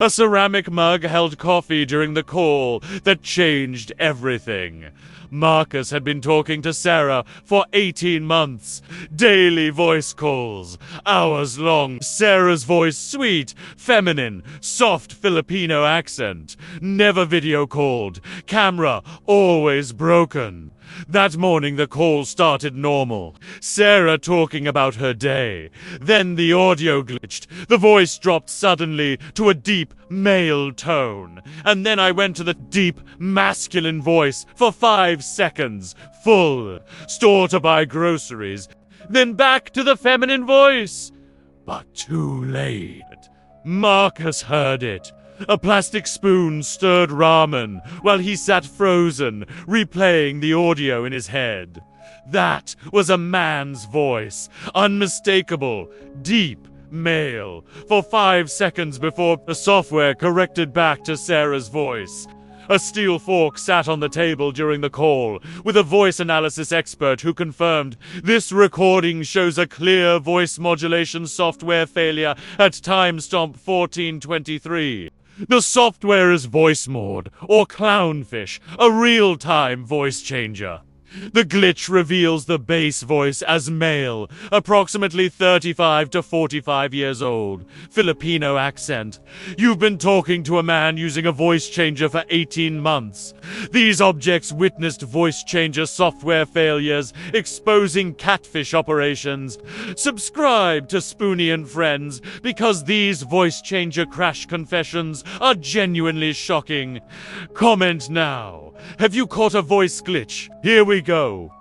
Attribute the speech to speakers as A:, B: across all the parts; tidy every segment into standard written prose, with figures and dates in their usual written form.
A: A ceramic mug held coffee during the call that changed everything. Marcus had been talking to Sarah for 18 months. Daily voice calls, hours long. Sarah's voice sweet, feminine, soft Filipino accent. Never video called. Camera always broken. That morning the call started normal. Sarah talking about her day. Then the audio glitched. The voice dropped suddenly to a deep male tone. And then I went to the deep masculine voice for 5 seconds. Full. Store to buy groceries. Then back to the feminine voice. But too late. Marcus heard it. A plastic spoon stirred ramen while he sat frozen, replaying the audio in his head. That was a man's voice, unmistakable, deep, male, for 5 seconds before the software corrected back to Sarah's voice. A steel fork sat on the table during the call, with a voice analysis expert who confirmed this recording shows a clear voice modulation software failure at timestamp 1423. The software is Voicemod, or Clownfish, a real-time voice changer. The glitch reveals the base voice as male, approximately 35 to 45 years old, Filipino accent. You've been talking to a man using a voice changer for 18 months. These objects witnessed voice changer software failures, exposing catfish operations. Subscribe to Spoony and Friends, because these voice changer crash confessions are genuinely shocking. Comment now. Have you caught a voice glitch? Here we go.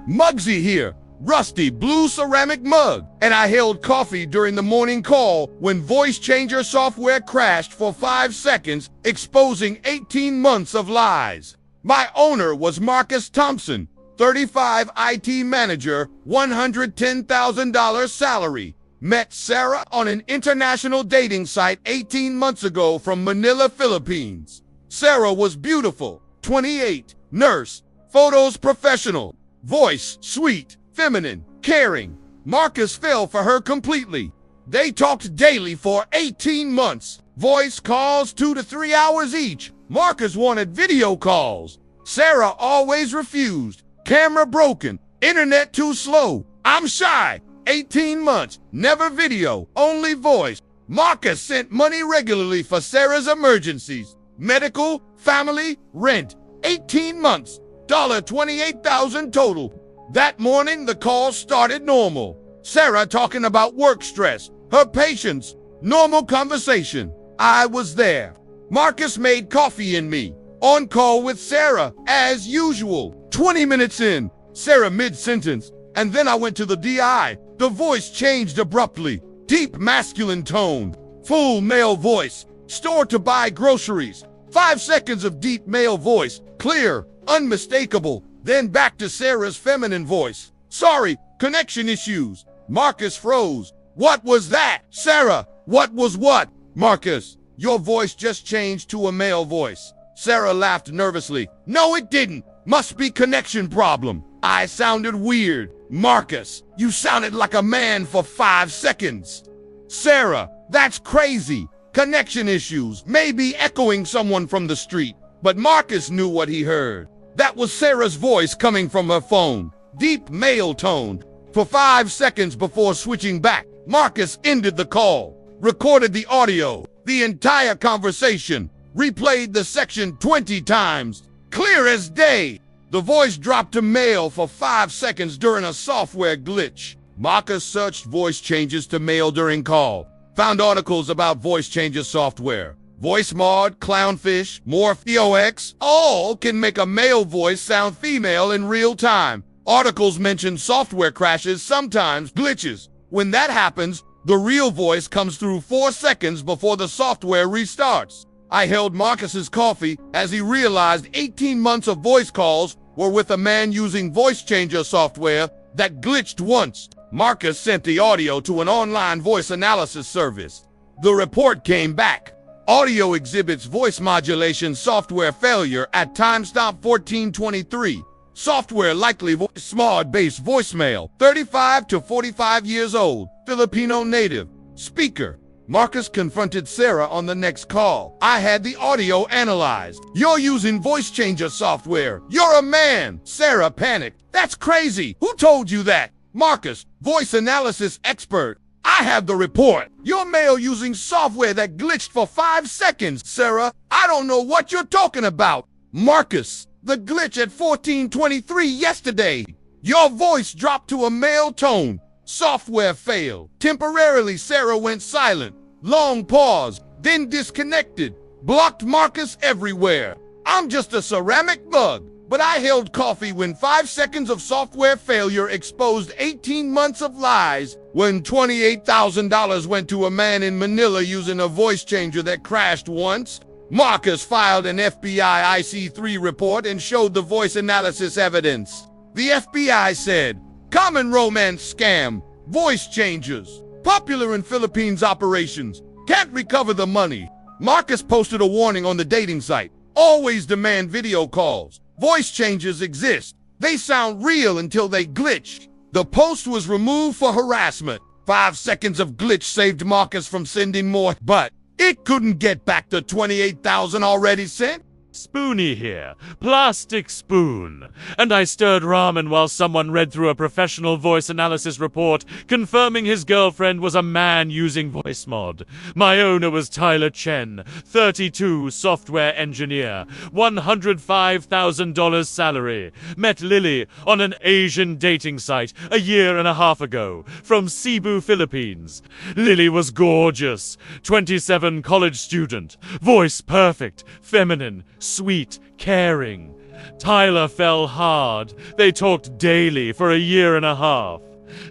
B: Muggsy here, rusty blue ceramic mug, and I held coffee during the morning call when voice changer software crashed for 5 seconds, exposing 18 months of lies. My owner was Marcus Thompson, 35 IT manager, $110,000 salary. Met Sarah on an international dating site 18 months ago from Manila, Philippines. Sarah was beautiful, 28, nurse, photos professional, voice sweet, feminine, caring. Marcus fell for her completely. They talked daily for 18 months. Voice calls 2 to 3 hours each. Marcus wanted video calls. Sarah always refused. Camera broken. Internet too slow. I'm shy. 18 months. Never video. Only voice. Marcus sent money regularly for Sarah's emergencies. Medical, family, rent. 18 months. $28,000 total. That morning, the call started normal. Sarah talking about work stress, her patients, normal conversation. I was there. Marcus made coffee in me. On call with Sarah, as usual. 20 minutes in, Sarah mid-sentence, and then I went to the DI. The voice changed abruptly. Deep masculine tone. Full male voice. Store to buy groceries. 5 seconds of deep male voice. Clear, unmistakable. Then back to Sarah's feminine voice. Sorry, connection issues. Marcus froze. What was that? Sarah, what was what? Marcus, your voice just changed to a male voice. Sarah laughed nervously. No, it didn't. Must be connection problem. I sounded weird. Marcus, you sounded like a man for 5 seconds. Sarah, that's crazy. Connection issues, maybe echoing someone from the street. But Marcus knew what he heard. That was Sarah's voice coming from her phone. Deep male tone. For 5 seconds before switching back, Marcus ended the call, recorded the audio, the entire conversation, replayed the section 20 times. Clear as day. The voice dropped to male for 5 seconds during a software glitch. Marcus searched voice changes to male during call. Found articles about voice changer software. Voicemod, Clownfish, MorphOX, all can make a male voice sound female in real time. Articles mention software crashes, sometimes glitches. When that happens, the real voice comes through 4 seconds before the software restarts. I held Marcus's coffee as he realized 18 months of voice calls were with a man using voice changer software that glitched once. Marcus sent the audio to an online voice analysis service. The report came back. Audio exhibits voice modulation software failure at timestamp 1423. Software likely Voicemod-based voicemail. 35 to 45 years old. Filipino native. Speaker. Marcus confronted Sarah on the next call. I had the audio analyzed. You're using voice changer software. You're a man. Sarah panicked. That's crazy. Who told you that? Marcus, voice analysis expert. I have the report. You're male using software that glitched for 5 seconds. Sarah, I don't know what you're talking about. Marcus, the glitch at 14:23 yesterday. Your voice dropped to a male tone. Software failed. Temporarily, Sarah went silent. Long pause, then disconnected. Blocked Marcus everywhere. I'm just a ceramic mug, but I held coffee when 5 seconds of software failure exposed 18 months of lies, when $28,000 went to a man in Manila using a voice changer that crashed once. Marcus filed an FBI IC3 report and showed the voice analysis evidence. The FBI said, common romance scam, voice changers, popular in Philippines operations, can't recover the money. Marcus posted a warning on the dating site. Always demand video calls. Voice changers exist. They sound real until they glitch. The post was removed for harassment. 5 seconds of glitch saved Marcus from sending more, but it couldn't get back the $28,000 already sent.
A: Spoony here, plastic spoon. And I stirred ramen while someone read through a professional voice analysis report confirming his girlfriend was a man using Voicemod. My owner was Tyler Chen, 32, software engineer, $105,000 salary. Met Lily on an Asian dating site a year and a half ago from Cebu, Philippines. Lily was gorgeous, 27, college student, voice perfect, feminine, sweet, caring. Tyler fell hard. They talked daily for a year and a half.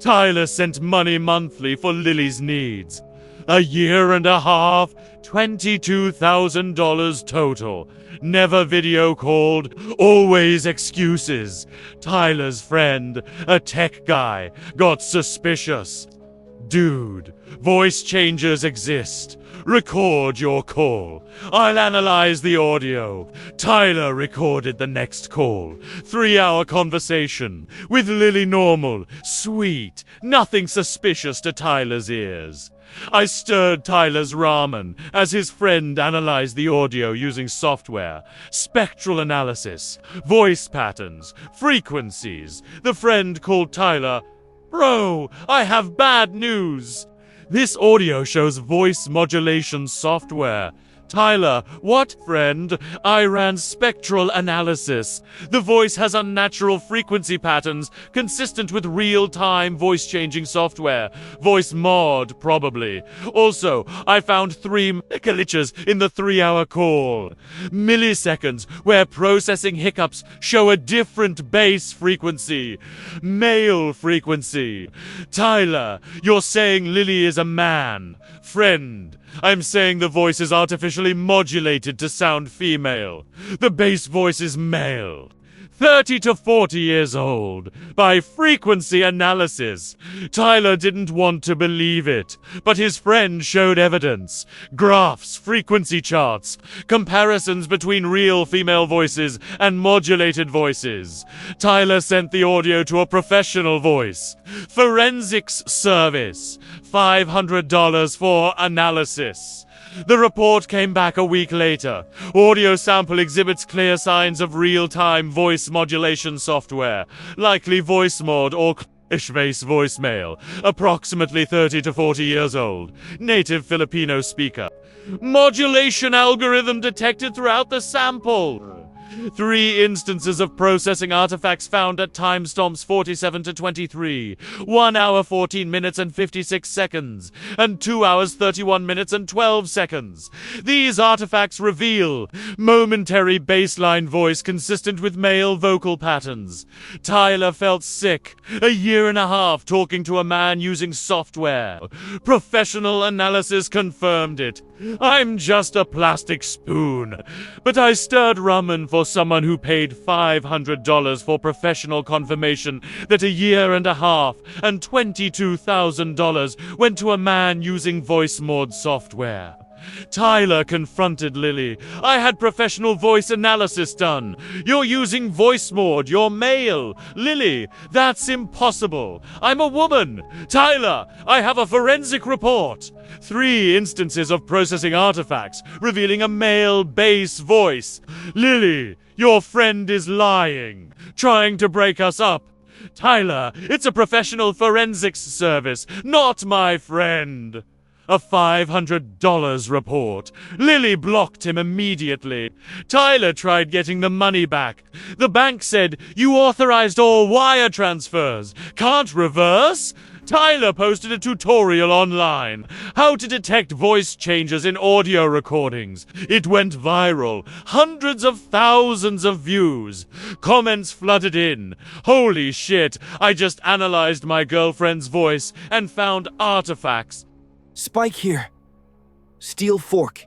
A: Tyler sent money monthly for Lily's needs. A year and a half, $22,000 total. Never video called, always excuses. Tyler's friend, a tech guy, got suspicious. Dude, voice changers exist. Record your call. I'll analyze the audio. Tyler recorded the next call. 3-hour conversation. With Lily normal. Sweet. Nothing suspicious to Tyler's ears. I stirred Tyler's ramen as his friend analyzed the audio using software, spectral analysis, voice patterns, frequencies. The friend called Tyler, "Bro, I have bad news. This audio shows voice modulation software." Tyler, what, friend? I ran spectral analysis. The voice has unnatural frequency patterns consistent with real-time voice-changing software. Voicemod, probably. Also, I found 3 glitches in the 3-hour call. Milliseconds, where processing hiccups show a different base frequency. Male frequency. Tyler, you're saying Lily is a man. Friend, I'm saying the voice is artificially modulated to sound female. The base voice is male. 30 to 40 years old, by frequency analysis. Tyler didn't want to believe it, but his friend showed evidence. Graphs, frequency charts, comparisons between real female voices and modulated voices. Tyler sent the audio to a professional voice forensics service. $500 for analysis. The report came back a week later. Audio sample exhibits clear signs of real-time voice modulation software, likely Voicemod or Catfish voicemail, approximately 30 to 40 years old, native Filipino speaker. Modulation algorithm detected throughout the sample. 3 instances of processing artifacts found at timestamps 47 to 23, 1 hour 14 minutes and 56 seconds, and 2 hours 31 minutes and 12 seconds. These artifacts reveal momentary baseline voice consistent with male vocal patterns. Tyler felt sick, a year and a half talking to a man using software. Professional analysis confirmed it. I'm just a plastic spoon, but I stirred ramen for someone who paid $500 for professional confirmation that a year and a half and $22,000 went to a man using Voicemod software. Tyler confronted Lily. I had professional voice analysis done. You're using Voicemod. You're male. Lily, that's impossible. I'm a woman. Tyler, I have a forensic report. 3 instances of processing artifacts revealing a male bass voice. Lily, your friend is lying, trying to break us up. Tyler, it's a professional forensics service, not my friend. A $500 report. Lily blocked him immediately. Tyler tried getting the money back. The bank said, you authorized all wire transfers. Can't reverse? Tyler posted a tutorial online. How to detect voice changes in audio recordings. It went viral. Hundreds of thousands of views. Comments flooded in. Holy shit, I just analyzed my girlfriend's voice and found artifacts.
C: Spike here. Steel fork.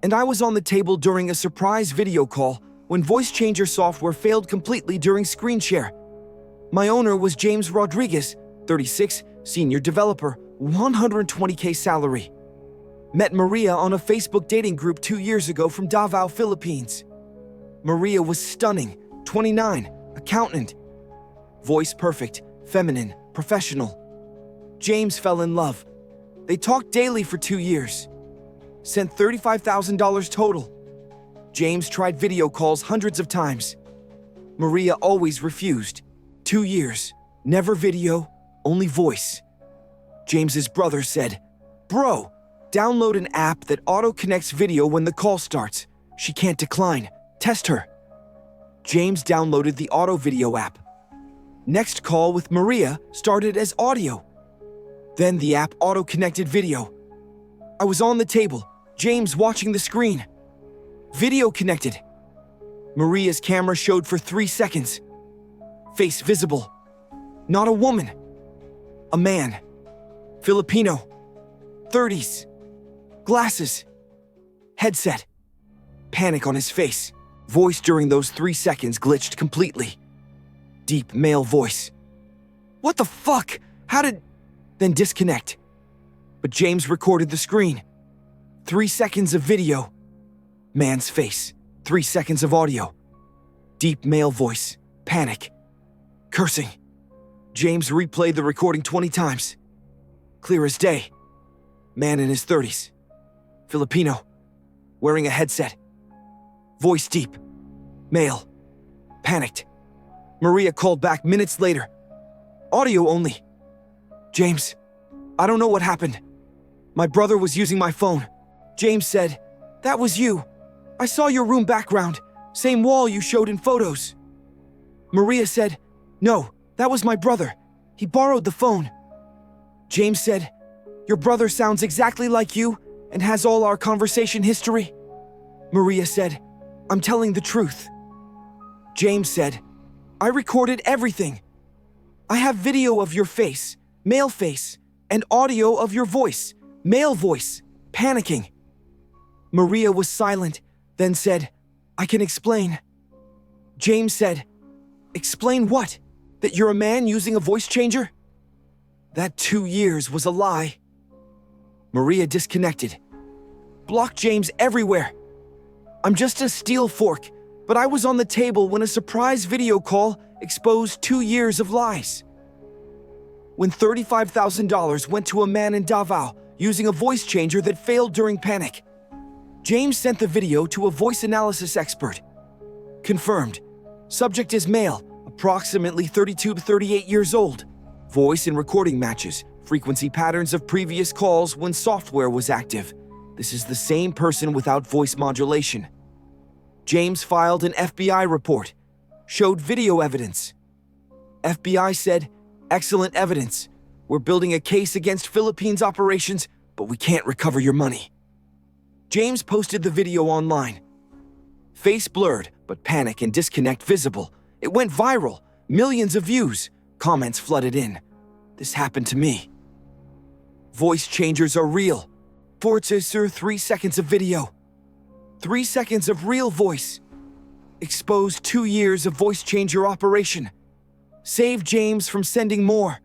C: And I was on the table during a surprise video call when voice changer software failed completely during screen share. My owner was James Rodriguez, 36, senior developer, 120K salary. Met Maria on a Facebook dating group 2 years ago from Davao, Philippines. Maria was stunning, 29, accountant. Voice perfect, feminine, professional. James fell in love. They talked daily for 2 years. Sent $35,000 total. James tried video calls hundreds of times. Maria always refused. 2 years, never video, only voice. James's brother said, "Bro, download an app that auto-connects video when the call starts. She can't decline. Test her." James downloaded the auto video app. Next call with Maria started as audio. Then the app auto-connected video. I was on the table, James watching the screen. Video connected. Maria's camera showed for 3 seconds. Face visible. Not a woman. A man. Filipino. 30s. Glasses. Headset. Panic on his face. Voice during those 3 seconds glitched completely. Deep male voice. What the fuck? How did... Then disconnect. But James recorded the screen. 3 seconds of video. Man's face. 3 seconds of audio. Deep male voice. Panic. Cursing. James replayed the recording 20 times. Clear as day. Man in his 30s. Filipino. Wearing a headset. Voice deep. Male. Panicked. Maria called back minutes later. Audio only. James, I don't know what happened. My brother was using my phone. James said, "That was you. I saw your room background. Same wall you showed in photos." Maria said, "No, that was my brother. He borrowed the phone." James said, "Your brother sounds exactly like you and has all our conversation history." Maria said, "I'm telling the truth." James said, "I recorded everything. I have video of your face, male face, and audio of your voice, male voice, panicking." Maria was silent, then said, "I can explain." James said, "Explain what? That you're a man using a voice changer?" That 2 years was a lie. Maria disconnected. Blocked James everywhere. I'm just a steel fork, but I was on the table when a surprise video call exposed 2 years of lies. When $35,000 went to a man in Davao using a voice changer that failed during panic. James sent the video to a voice analysis expert. Confirmed. Subject is male, approximately 32 to 38 years old. Voice and recording matches, frequency patterns of previous calls when software was active. This is the same person without voice modulation. James filed an FBI report. Showed video evidence. FBI said, "Excellent evidence. We're building a case against Philippines operations, but we can't recover your money." James posted the video online. Face blurred, but panic and disconnect visible. It went viral. Millions of views. Comments flooded in. This happened to me. Voice changers are real. Processor 3 seconds of video. 3 seconds of real voice. Exposed 2 years of voice changer operation. Saved James from sending more.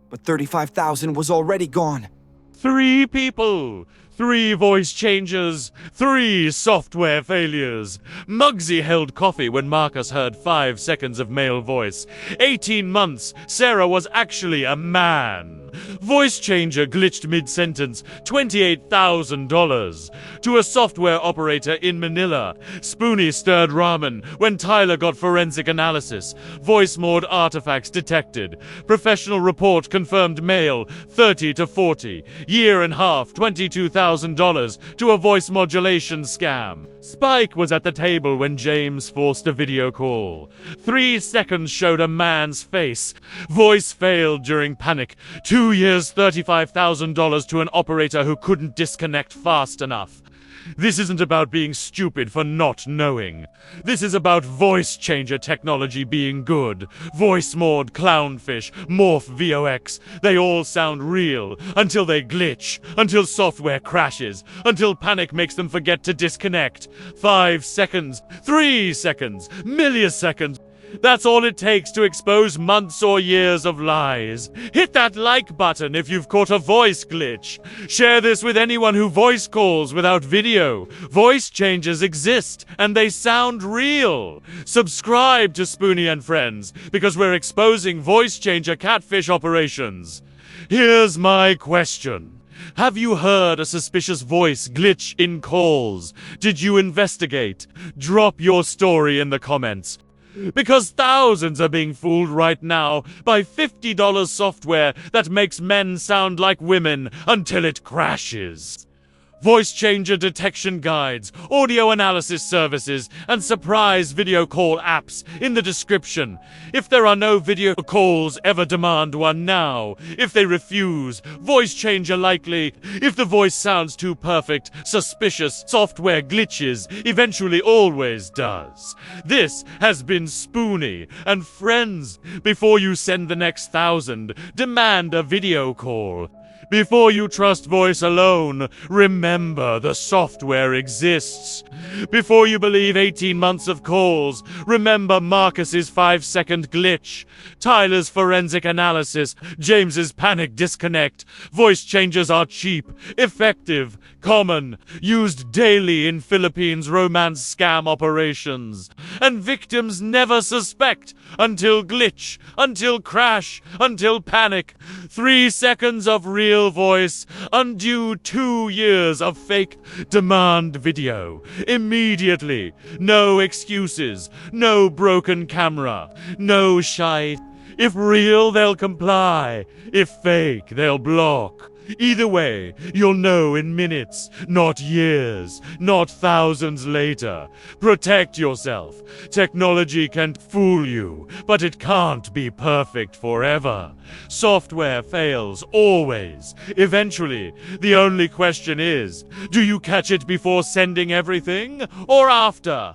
C: But $35,000 was already gone.
A: 3 people. 3 voice changes, 3 software failures. Muggsy held coffee when Marcus heard 5 seconds of male voice. 18 months, Sarah was actually a man. Voice changer glitched mid-sentence, $28,000. To a software operator in Manila, Spoony stirred ramen when Tyler got forensic analysis. Voicemod artifacts detected. Professional report confirmed male, 30 to 40. Year and half, $22,000 to a voice modulation scam. Spike was at the table when James forced a video call. 3 seconds showed a man's face. Voice failed during panic. 2 years, $35,000 to an operator who couldn't disconnect fast enough. This isn't about being stupid for not knowing. This is about voice changer technology being good. Voicemod, Clownfish, Morph VOX. They all sound real until they glitch, until software crashes, until panic makes them forget to disconnect. 5 seconds, 3 seconds, milliseconds. That's all it takes to expose months or years of lies. Hit that like button if you've caught a voice glitch. Share this with anyone who voice calls without video. Voice changes exist, and they sound real. Subscribe to Spoony and Friends, because we're exposing voice changer catfish operations. Here's my question. Have you heard a suspicious voice glitch in calls? Did you investigate? Drop your story in the comments. Because thousands are being fooled right now by $50 software that makes men sound like women until it crashes. Voice changer detection guides, audio analysis services, and surprise video call apps in the description. If there are no video calls, ever demand one now. If they refuse, voice changer likely. If the voice sounds too perfect, suspicious, software glitches, eventually always does. This has been Spoony and Friends. Before you send the next 1,000, demand a video call. Before you trust voice alone, remember the software exists. Before you believe 18 months of calls, remember Marcus's 5-second glitch, Tyler's forensic analysis, James's panic disconnect. Voice changers are cheap, effective, common, used daily in Philippines romance scam operations. And victims never suspect until glitch, until crash, until panic. 3 seconds of real voice, undo 2 years of fake demand video. Immediately. No excuses. No broken camera. No shy. If real, they'll comply. If fake, they'll block. Either way, you'll know in minutes, not years, not thousands later. Protect yourself. Technology can fool you, but it can't be perfect forever. Software fails always. Eventually, the only question is, do you catch it before sending everything or after?